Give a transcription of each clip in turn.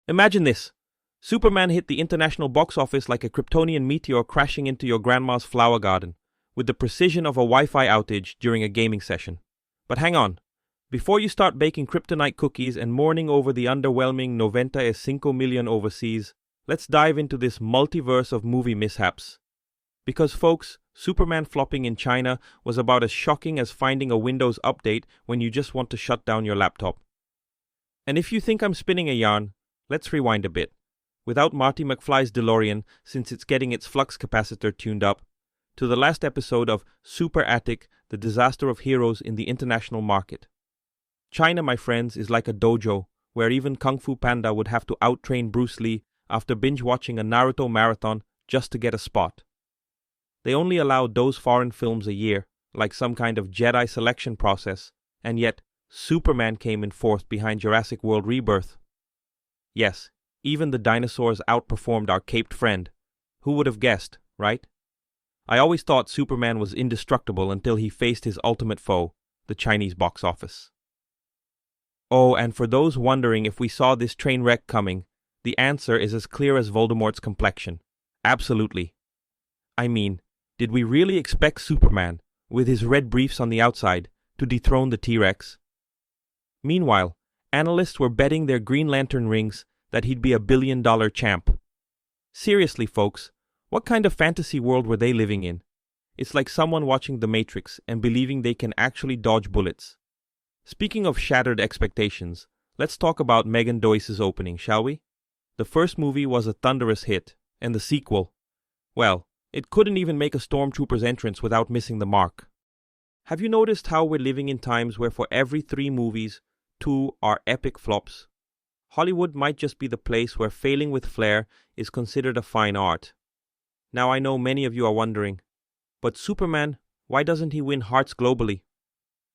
Imagine this. Superman hit the international box office like a Kryptonian meteor crashing into your grandma's flower garden, with the precision of a Wi-Fi outage during a gaming session. But hang on. Before you start baking Kryptonite cookies and mourning over the underwhelming 95 million overseas, let's dive into this multiverse of movie mishaps. Because folks, Superman flopping in China was about as shocking as finding a Windows update when you just want to shut down your laptop. And if you think I'm spinning a yarn, let's rewind a bit. Without Marty McFly's DeLorean, since it's getting its flux capacitor tuned up, to the last episode of Super Attic, the disaster of heroes in the international market. China, my friends, is like a dojo, where even Kung Fu Panda would have to out-train Bruce Lee after binge-watching a Naruto marathon just to get a spot. They only allowed those foreign films a year, like some kind of Jedi selection process, and yet Superman came in fourth behind Jurassic World Rebirth. Yes, even the dinosaurs outperformed our caped friend. Who would have guessed, right? I always thought Superman was indestructible until he faced his ultimate foe, the Chinese box office. Oh, and for those wondering if we saw this train wreck coming, the answer is as clear as Voldemort's complexion. Absolutely. I mean, did we really expect Superman, with his red briefs on the outside, to dethrone the T-Rex? Meanwhile, analysts were betting their Green Lantern rings that he'd be a billion-dollar champ. Seriously, folks, what kind of fantasy world were they living in? It's like someone watching The Matrix and believing they can actually dodge bullets. Speaking of shattered expectations, let's talk about Megan Doice's opening, shall we? The first movie was a thunderous hit, and the sequel, well, it couldn't even make a stormtrooper's entrance without missing the mark. Have you noticed how we're living in times where for every 3 movies, 2 are epic flops? Hollywood might just be the place where failing with flair is considered a fine art. Now I know many of you are wondering, but Superman, why doesn't he win hearts globally?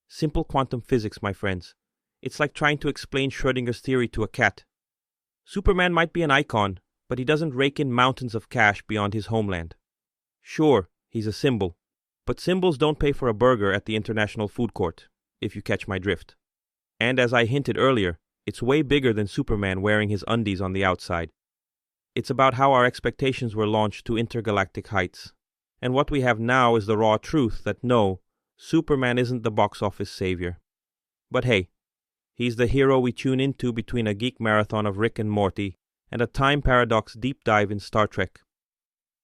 Simple quantum physics, my friends. It's like trying to explain Schrödinger's theory to a cat. Superman might be an icon, but he doesn't rake in mountains of cash beyond his homeland. Sure, he's a symbol, but symbols don't pay for a burger at the International Food Court, if you catch my drift. And as I hinted earlier, it's way bigger than Superman wearing his undies on the outside. It's about how our expectations were launched to intergalactic heights. And what we have now is the raw truth that no, Superman isn't the box office savior. But hey, he's the hero we tune into between a geek marathon of Rick and Morty and a time paradox deep dive in Star Trek.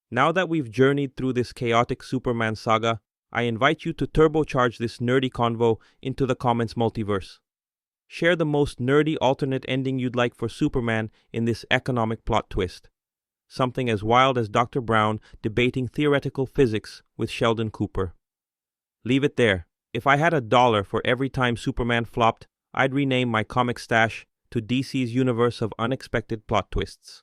Now that we've journeyed through this chaotic Superman saga, I invite you to turbocharge this nerdy convo into the comments multiverse. Share the most nerdy alternate ending you'd like for Superman in this economic plot twist. Something as wild as Dr. Brown debating theoretical physics with Sheldon Cooper. Leave it there. If I had $1 for every time Superman flopped, I'd rename my comic stash to DC's universe of unexpected plot twists.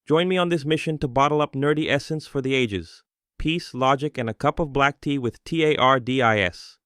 Join me on this mission to bottle up nerdy essence for the ages. Peace, logic, and a cup of black tea with TARDIS.